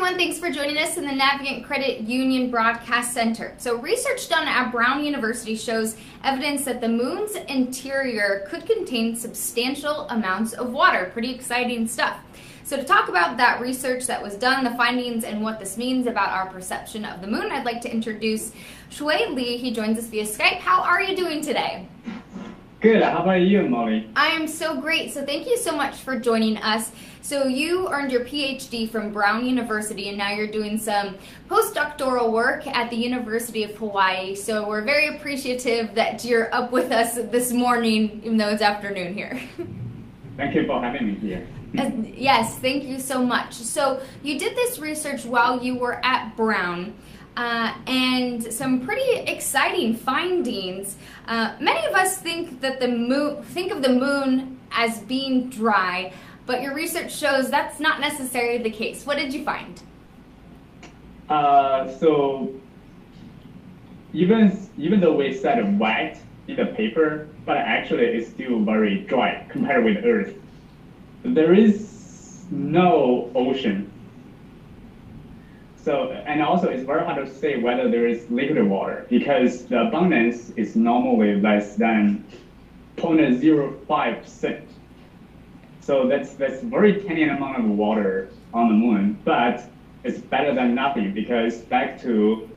everyone, thanks for joining us in the Navigant Credit Union Broadcast Center. So research done at Brown University shows evidence that the moon's interior could contain substantial amounts of water. Pretty exciting stuff. So to talk about that research that was done, the findings, and what this means about our perception of the moon, I'd like to introduce Shuai Li. He joins us via Skype. How are you doing today? Good. How about you, Molly? I am so great. So thank you so much for joining us. So you earned your PhD from Brown University, and now you're doing some postdoctoral work at the University of Hawaii. So we're very appreciative that you're up with us this morning, even though it's afternoon here. Thank you for having me here. Yes, thank you so much. So you did this research while you were at Brown. And some pretty exciting findings. Many of us think that think of the moon as being dry, but your research shows that's not necessarily the case. What did you find? So even though we said wet in the paper, but actually it's still very dry compared with Earth. There is no ocean. So, and also it's very hard to say whether there is liquid water because the abundance is normally less than 0.05%. So that's very tiny amount of water on the moon, but it's better than nothing because back to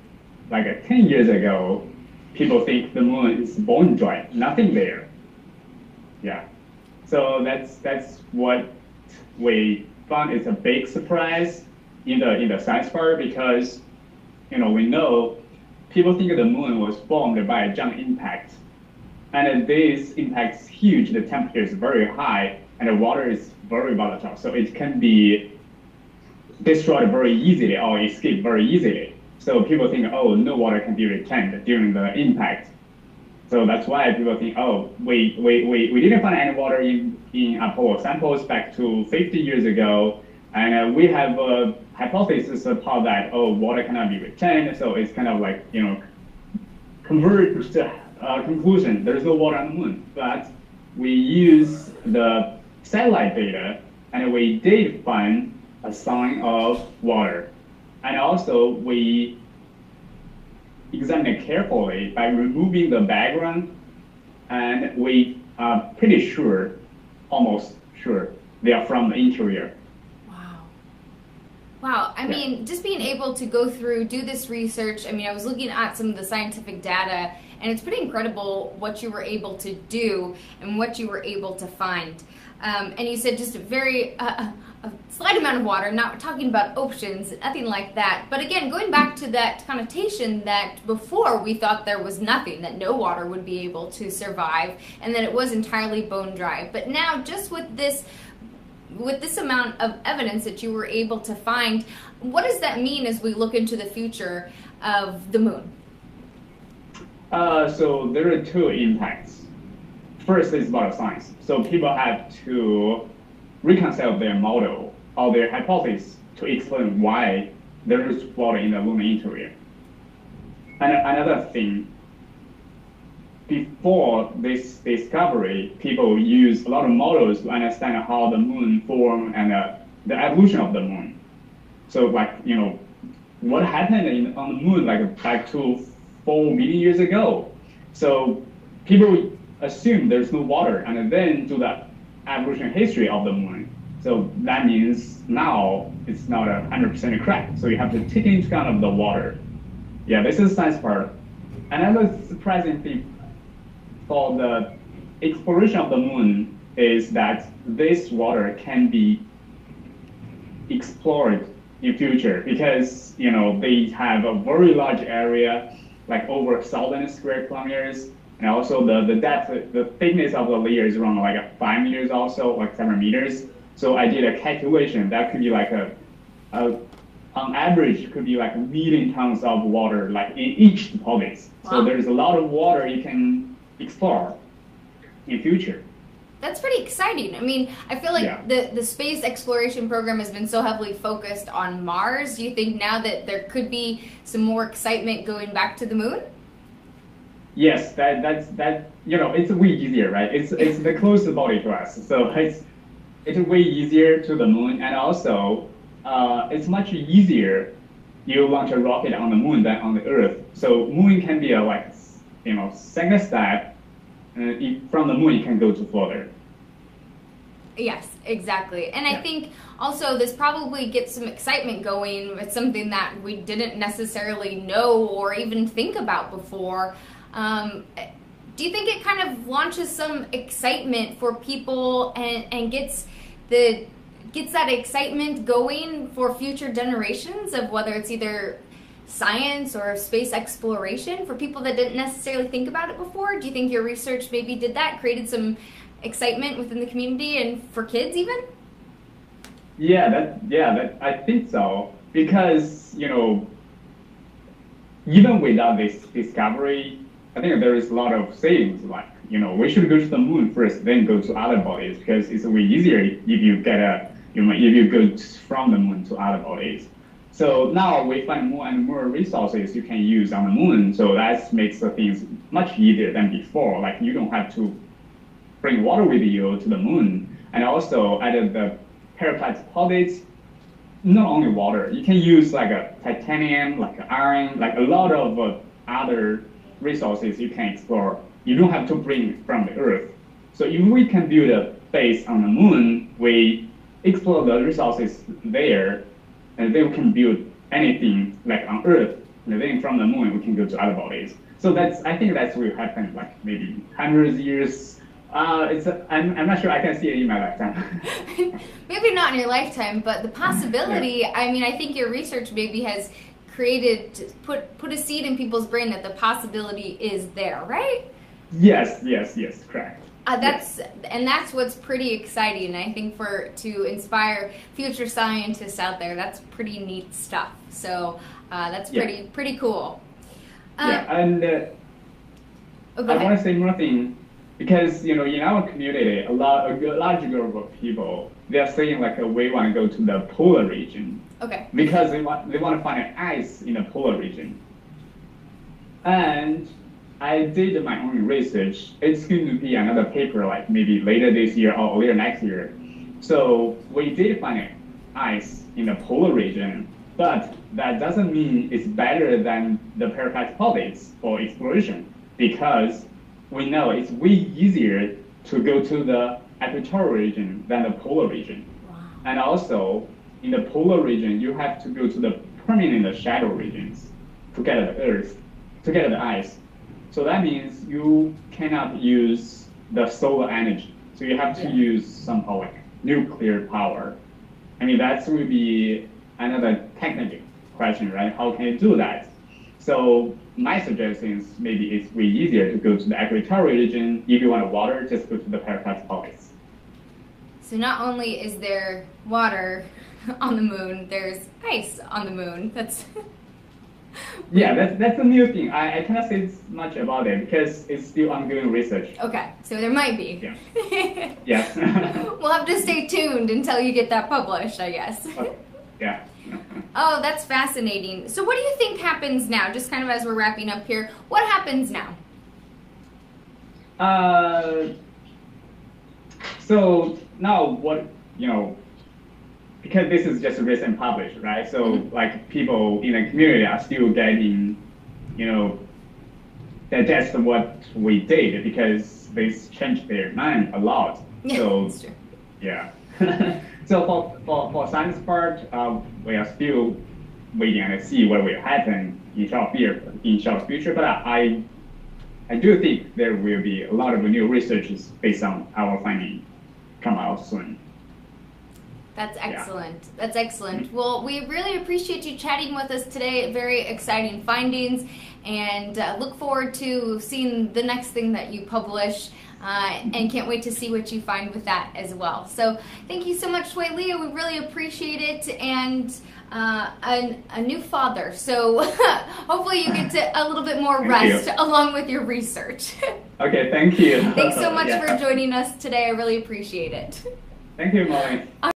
like 10 years ago, people think the moon is bone dry, nothing there. Yeah. So that's what we found is a big surprise in the science part because we know people think the moon was formed by a giant impact, and this impact is huge. The temperature is very high, and the water is very volatile, so it can be destroyed very easily or escape very easily. So people think, oh, no water can be retained during the impact. So that's why people think, oh, we didn't find any water in Apollo samples back to 50 years ago. And we have a hypothesis about that, oh, water cannot be retained, so it's kind of like, converge to conclusion, there's no water on the moon. But we use the satellite data, and we did find a sign of water. And also, we examined it carefully by removing the background, and we are pretty sure, almost sure, they are from the interior. Wow, I mean, just being able to go through, do this research, I mean, I was looking at some of the scientific data, and it's pretty incredible what you were able to do and what you were able to find. And you said just a slight amount of water, not talking about oceans, nothing like that. But again, going back to that connotation that before we thought there was nothing, that no water would be able to survive, and that it was entirely bone dry. But now, just with this amount of evidence that you were able to find, what does that mean as we look into the future of the moon? So there are two impacts. First is about science. So people have to reconcile their model or their hypothesis to explain why there is water in the lunar interior. And another thing, before this discovery, people used a lot of models to understand how the moon formed and the evolution of the moon. So what happened on the moon back to 4 million years ago. So people assume there's no water and then do the evolution history of the moon. So that means now it's not 100% correct. So you have to take into account of the water. Yeah, this is the science part. Another surprising thing for the exploration of the moon is that this water can be explored in future because they have a very large area, like over 1,000 square kilometers, and also the depth, the thickness of the layer is around 5 meters, also like 7 meters. So I did a calculation that could be on average, could be 1 million tons of water in each deposit. Wow. So there's a lot of water you can explore in future. That's pretty exciting. I mean, I feel like the space exploration program has been so heavily focused on Mars. Do you think now that there could be some more excitement going back to the moon? Yes, that's it's way easier, right? It's the closest body to us, so it's way easier to the moon, and also it's much easier you launch a rocket on the moon than on the Earth. So moon can be a like second step, and from the moon you can go to further. Yes, exactly. And I think also this probably gets some excitement going with something that we didn't necessarily know or even think about before. Do you think it kind of launches some excitement for people and gets that excitement going for future generations of whether it's either science or space exploration for people that didn't necessarily think about it before? Do you think your research maybe did that, created some excitement within the community and for kids even? I think so, because even without this discovery, I think there is a lot of sayings like we should go to the moon first, then go to other bodies, because it's way easier if you get if you go from the moon to other bodies. So now we find more and more resources you can use on the moon, so that makes the things much easier than before. Like you don't have to bring water with you to the moon, and also added the parapet deposits, not only water, you can use like a titanium, like iron, like a lot of other resources you can explore. You don't have to bring from the Earth. So if we can build a base on the moon, we explore the resources there, and then we can build anything like on Earth, and then from the moon we can go to other bodies. So I think that's will happen like maybe hundreds of years. I'm not sure I can see it in my lifetime. Maybe not in your lifetime, but the possibility, I mean, I think your research maybe has created, put a seed in people's brain that the possibility is there, right? Yes, correct. And that's what's pretty exciting. I think to inspire future scientists out there, that's pretty neat stuff. So that's pretty cool. And I want to say more thing. Because in our community, a large group of people, they are saying like we want to go to the polar region. Okay. Because they want to find ice in the polar region. And I did my own research. It's going to be another paper like maybe later this year or earlier next year. So we did find ice in the polar region, but that doesn't mean it's better than the parapet deposits for exploration, because we know it's way easier to go to the equatorial region than the polar region. Wow. And also, in the polar region, you have to go to the permanent shadow regions to get the Earth, to get the ice. So that means you cannot use the solar energy. So you have to use somehow like nuclear power. I mean, that will be another technical question, right? How can you do that? So my suggestion is maybe it's way easier to go to the equatorial region. If you want water, just go to the parapet deposits. So not only is there water on the moon, there's ice on the moon. That's that's a new thing. I cannot say much about it because it's still ongoing research. Okay, so there might be. Yeah. Yes. We'll have to stay tuned until you get that published, I guess. Okay. Yeah. Oh, that's fascinating. So what do you think happens now? Just kind of as we're wrapping up here, what happens now? So now what, because this is just recent published, right? So like people in the community are still getting, digest what we did because they changed their mind a lot. Yeah, so, that's true. Yeah. So for science part, we are still waiting and see what will happen in short future. But I do think there will be a lot of new researches based on our finding come out soon. That's excellent. Yeah. That's excellent. Well, we really appreciate you chatting with us today. Very exciting findings, and look forward to seeing the next thing that you publish. And can't wait to see what you find with that as well. So thank you so much, Shuai Li. We really appreciate it, and a new father. So hopefully you get a little bit more rest along with your research. Okay, thank you. Thanks so much for joining us today. I really appreciate it. Thank you, Molly.